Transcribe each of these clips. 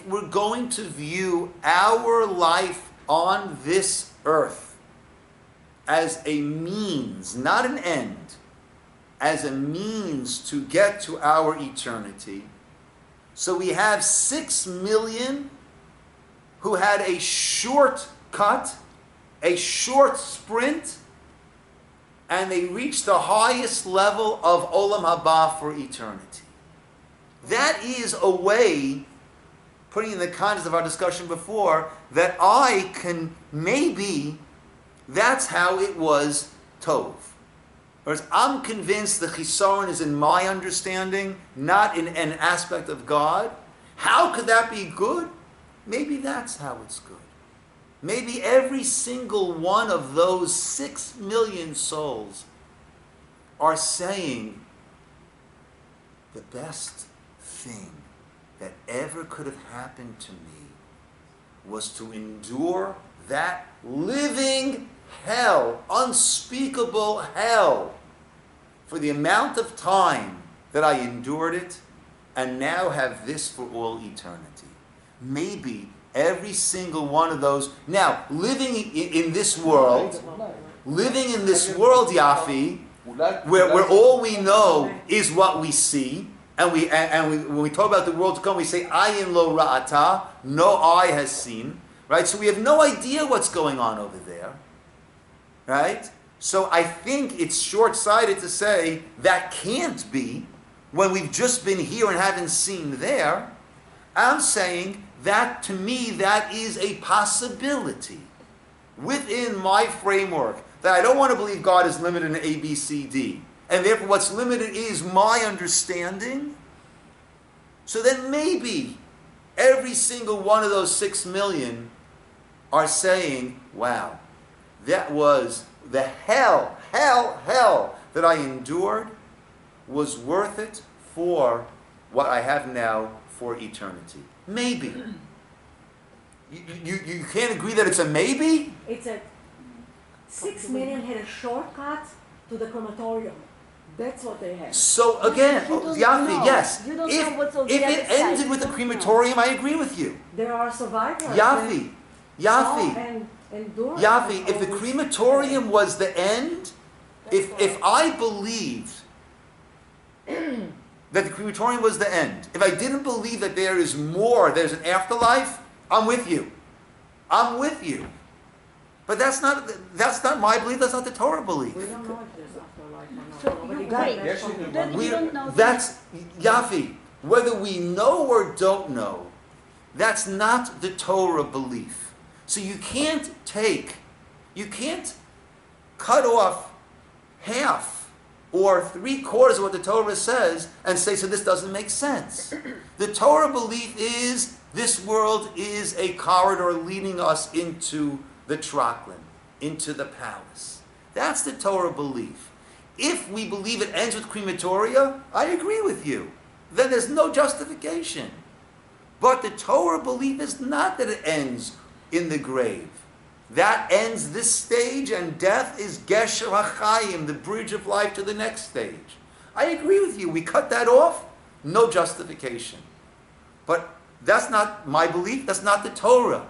if we're going to view our life on this earth as a means, not an end, as a means to get to our eternity, so we have 6 million who had a short cut, a short sprint, and they reached the highest level of Olam Haba for eternity. That is a way, putting in the context of our discussion before, that I can maybe, that's how it was Tov. Whereas I'm convinced the Chisaron is in my understanding, not in an aspect of God. How could that be good? Maybe that's how it's good. Maybe every single one of those 6 million souls are saying the best thing that ever could have happened to me was to endure that living hell, unspeakable hell, for the amount of time that I endured it, and now have this for all eternity. Maybe every single one of those. Now, living in this world, Yafi, where all we know is what we see, and when we talk about the world to come, we say, Ayin lo ra'ata, no eye has seen, right? So we have no idea what's going on over there, right? So I think it's short-sighted to say that can't be when we've just been here and haven't seen there. I'm saying that, to me, that is a possibility within my framework, that I don't want to believe God is limited in A, B, C, D. And therefore what's limited is my understanding. So then maybe every single one of those 6 million are saying, wow, that was the hell that I endured was worth it for what I have now for eternity. Maybe. You can't agree that it's a maybe? It's a 6 million had a shortcut to the crematorium. That's what they had. So again, Yafi, yes. If it ended with a crematorium, I agree with you. There are survivors. Yafi. Yafi, if the crematorium was the end, if I believed that the crematorium was the end, if I didn't believe that there is more, there's an afterlife, I'm with you. I'm with you. But that's not my belief, that's not the Torah belief. We don't know if there's afterlife or not. So you don't know. That's, Yafi, whether we know or don't know, that's not the Torah belief. So you can't cut off half or 3/4 of what the Torah says and say, so this doesn't make sense. The Torah belief is this world is a corridor leading us into the Traklin, into the palace. That's the Torah belief. If we believe it ends with crematoria, I agree with you. Then there's no justification. But the Torah belief is not that it ends in the grave. That ends this stage, and death is Gesher HaChaim, the bridge of life to the next stage. I agree with you. We cut that off, no justification. But that's not my belief. That's not the Torah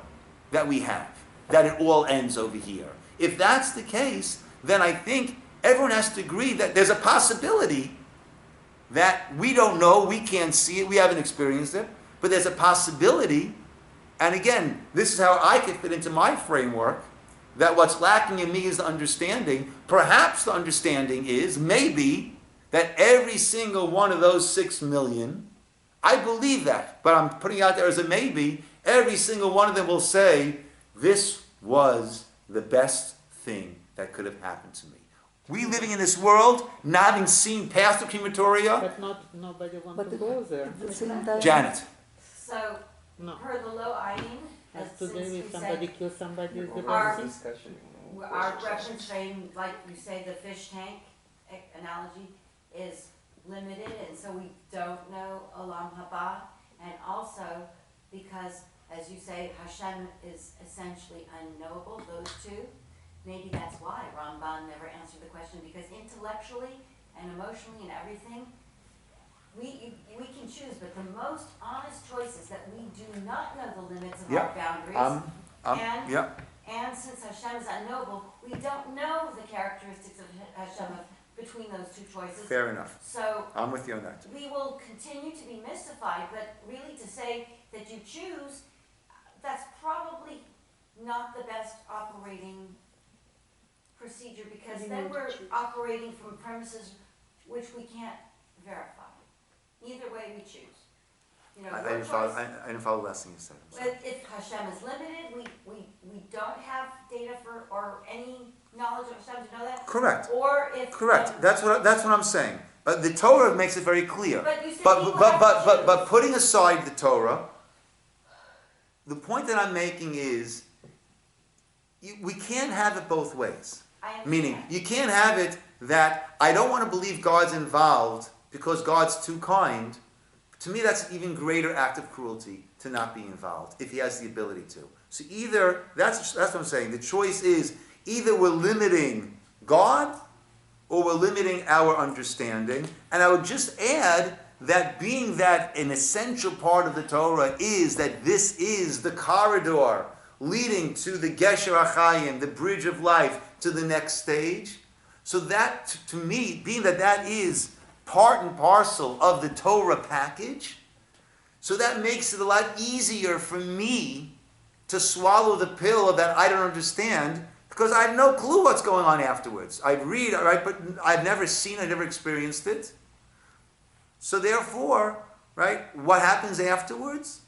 that we have, that it all ends over here. If that's the case, then I think everyone has to agree that there's a possibility that we don't know, we can't see it, we haven't experienced it, but there's a possibility. And again, this is how I can fit into my framework, that what's lacking in me is the understanding. Perhaps the understanding is, maybe, that every single one of those 6 million, I believe that, but I'm putting it out there as a maybe, every single one of them will say, this was the best thing that could have happened to me. We living in this world, not having seen past the crematoria. But nobody wants to go there. Janet. So, No. per the low eyeing, As since today, we if somebody said kills somebody, is the Our- best. discussion. our reference frame, like you say, the fish tank analogy is limited, and so we don't know Olam Haba, and also because, as you say, Hashem is essentially unknowable, those two. Maybe that's why Ramban never answered the question, because intellectually and emotionally and everything, we can choose, but the most honest choice is that we do not know the limits of Yeah. our boundaries. And- yeah. And since Hashem is unknowable, we don't know the characteristics of Hashem between those two choices. Fair enough. So I'm with you on that. we will continue to be mystified, but really to say that you choose, that's probably not the best operating procedure, because then we're operating from premises which we can't verify. Either way we choose. You know, I your didn't follow. choice. I didn't follow the last thing you said. I'm sorry. But if Hashem is limited, we don't have data for, or any knowledge of Hashem to know that. Correct. Or if. Correct. That's what I'm saying. But the Torah makes it very clear. But you said But people but have to but, choose. but putting aside the Torah, the point that I'm making is we can't have it both ways. I understand. Meaning, you can't have it that I don't want to believe God's involved because God's too kind. To me, that's an even greater act of cruelty to not be involved if he has the ability to. So either, that's what I'm saying, the choice is either we're limiting God or we're limiting our understanding. And I would just add that being that an essential part of the Torah is that this is the corridor leading to the Gesher HaChayim, the bridge of life, to the next stage. So that, to me, being that that is part and parcel of the Torah package, so that makes it a lot easier for me to swallow the pill of that I don't understand, because I have no clue what's going on afterwards. I read, all right, but I've never seen, I've never experienced it. So therefore, right, what happens afterwards,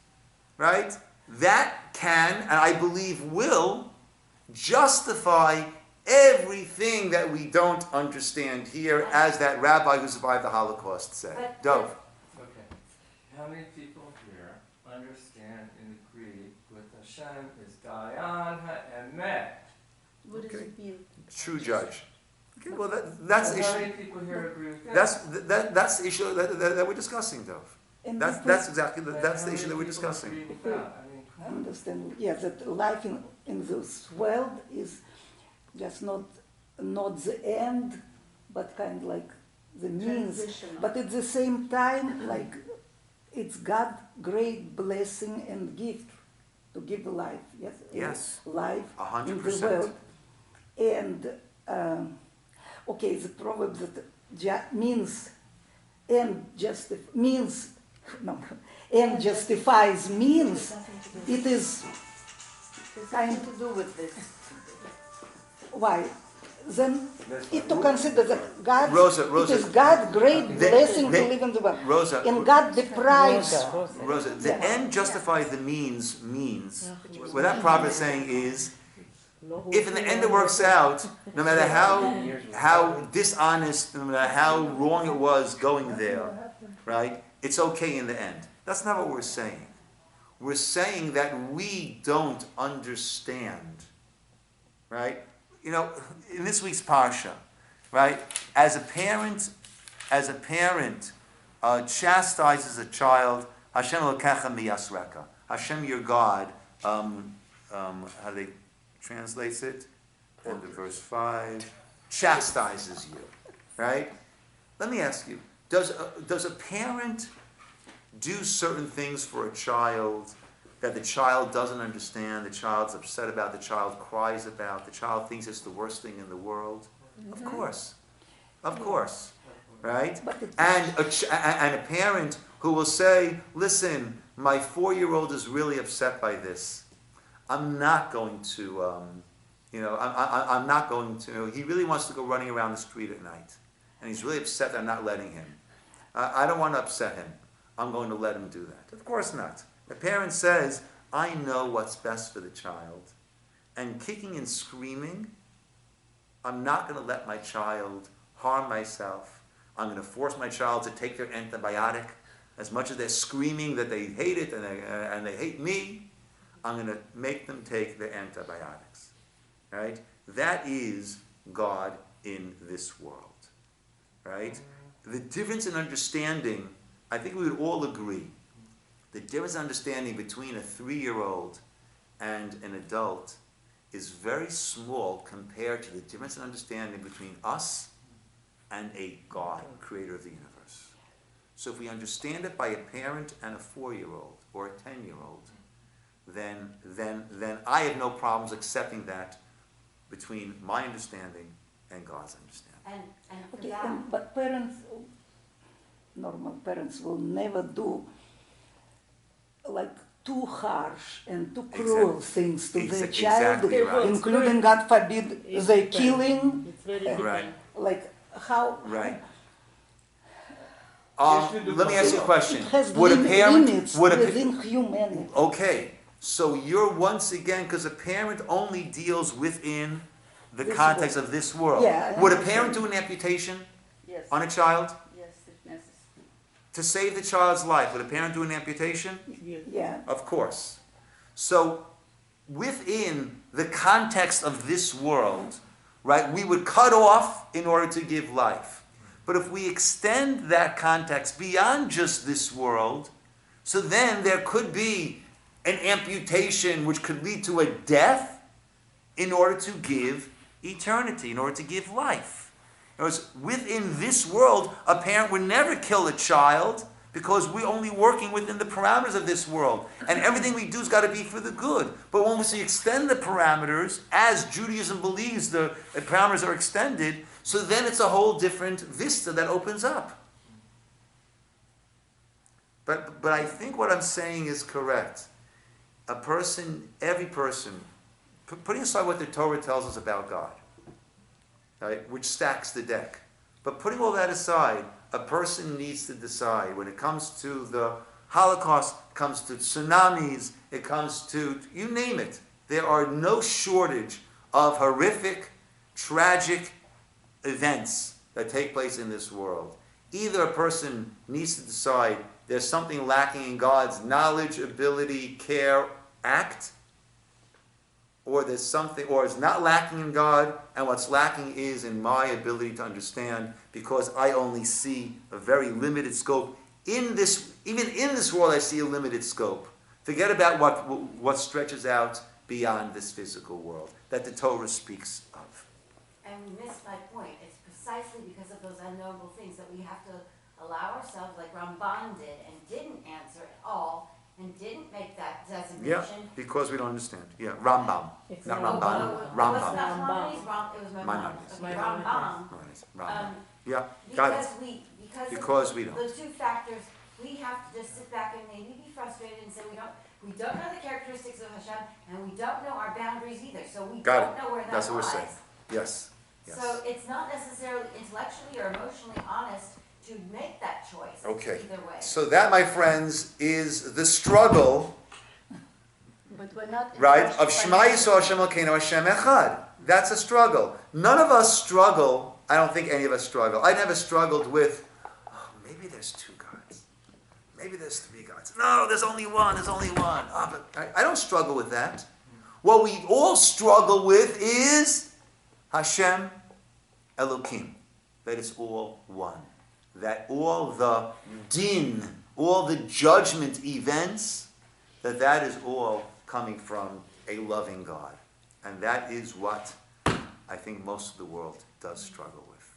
right, that can, and I believe will, justify everything that we don't understand here, as that rabbi who survived the Holocaust said. Dov. Okay. How many people here understand and agree with Hashem is Dayan HaEmet? What does it mean? True judge. Okay, well, that's the How issue. many people here agree with that? That's the issue that we're discussing, Dov. And That's exactly But that's how the issue many that we're people discussing. agree with that? I understand. Yes, that life in this world is just not the end, but kind of like the means. Transitional. But at the same time, like it's God's great blessing and gift to give life. Yes. Yes. Life in the 100%. world. And okay, the proverb that means and justifies means. It is kind to do with this. why? Then it to consider that God, Rosa, it is God's great blessing to live in the world. Rosa, And God deprives. Rosa, the end justifies the means. What that prophet is saying is, if in the end it works out, no matter how dishonest, no matter how wrong it was going there, right? It's okay in the end. That's not what we're saying. We're saying that we don't understand, right? You know, in this week's Parsha, right? As a parent chastises a child, Hashem Elokecha miyasreka. Hashem, your God, how do they translate it? End of verse 5. Chastises you, right? Let me ask you, does a parent do certain things for a child that the child doesn't understand, the child's upset about, the child cries about, the child thinks it's the worst thing in the world? Of course, right? And a parent who will say, listen, my 4-year-old is really upset by this. I'm not going to, I'm not going to, he really wants to go running around the street at night. And he's really upset that I'm not letting him. I don't want to upset him. I'm going to let him do that. Of course not. The parent says, I know what's best for the child. And kicking and screaming, I'm not going to let my child harm myself. I'm going to force my child to take their antibiotic. As much as they're screaming that they hate it and they hate me, I'm going to make them take their antibiotics. Right? That is God in this world. Right? The difference in understanding, I think we would all agree, the difference in understanding between a 3-year-old and an adult is very small compared to the difference in understanding between us and a God, creator of the universe. So if we understand it by a parent and a 4-year-old or a 10-year-old, then I have no problems accepting that between my understanding and God's understanding. And for Okay, that, but parents, normal parents will never do like too harsh and too cruel things to their child, Exactly right. including, God forbid, It's the depend. killing. It's very Right. depend. Like how? Right. Usually the Let me ask you a question. It has Would a parent, limits would a, within humanity. okay, so you're once again, because a parent only deals within the This context world. of this world. Yeah, I Would a understand. parent do an amputation Yes, on a child yes, if necessary. to save the child's life? Would a parent do an amputation? Yes. Yeah. Of course. So, within the context of this world, right, we would cut off in order to give life. But if we extend that context beyond just this world, so then there could be an amputation which could lead to a death in order to give eternity, in order to give life. In other words, within this world, a parent would never kill a child because we're only working within the parameters of this world. And everything we do has got to be for the good. But when we extend the parameters, as Judaism believes the parameters are extended, so then it's a whole different vista that opens up. But I think what I'm saying is correct. Every person, putting aside what the Torah tells us about God, right, which stacks the deck, but putting all that aside, a person needs to decide when it comes to the Holocaust, it comes to tsunamis, it comes to, you name it. There are no shortage of horrific, tragic events that take place in this world. Either a person needs to decide there's something lacking in God's knowledge, ability, care, act, or there's something, or it's not lacking in God, and what's lacking is in my ability to understand, because I only see a very limited scope. Even in this world, I see a limited scope. Forget about what stretches out beyond this physical world that the Torah speaks of. and we missed my point, it's precisely because of those unknowable things that we have to allow ourselves, like Ramban did, and didn't answer at all, and didn't make that Yeah, designation. because we don't understand. Yeah, Rambam. It's Not not Ramban. It was Rambam. not Maimonides, it was Maimonides. Maimonides. Okay, Rambam. Rambam. Yeah, got it. Because Because we don't. the two factors, we have to just sit back and maybe be frustrated and say we don't know the characteristics of Hashem, and we don't know our boundaries either, so we Got don't it. know where that That's what we're lies. saying. Yes. Yes. So it's not necessarily intellectually or emotionally honest to make that choice. Okay. Either way. So that, my friends, is the struggle, But we're not. right, of Shema Yisrael Hashem Elokeinu Hashem Echad. That's a struggle. None of us struggle. I don't think any of us struggle. I never struggled with, oh, maybe there's 2 gods. Maybe there's 3 gods. No, there's only one. There's only one. Oh, but I don't struggle with that. What we all struggle with is Hashem Elokim. That it's all one. That all the din, all the judgment events, that is all coming from a loving God. And that is what I think most of the world does struggle with,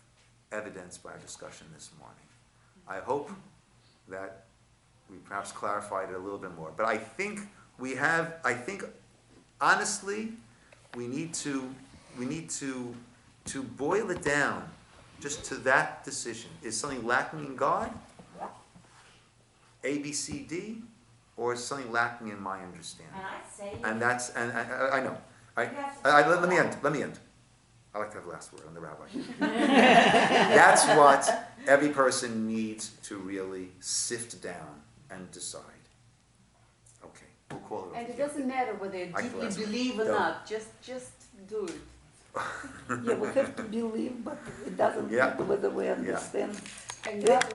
evidenced by our discussion this morning. I hope that we perhaps clarified it a little bit more. But I think honestly, we need to boil it down just to that decision. Is something lacking in God? A, B, C, D? Or is something lacking in my understanding? And I say. And that's, and I know. Let me end. I like to have the last word. I'm the rabbi. That's what every person needs to really sift down and decide. Okay, we'll call it. And over it here. doesn't matter whether you I deeply collapse. believe or Don't. not, just do it. Yeah, we have to believe, but it doesn't Yeah. matter whether we understand. And God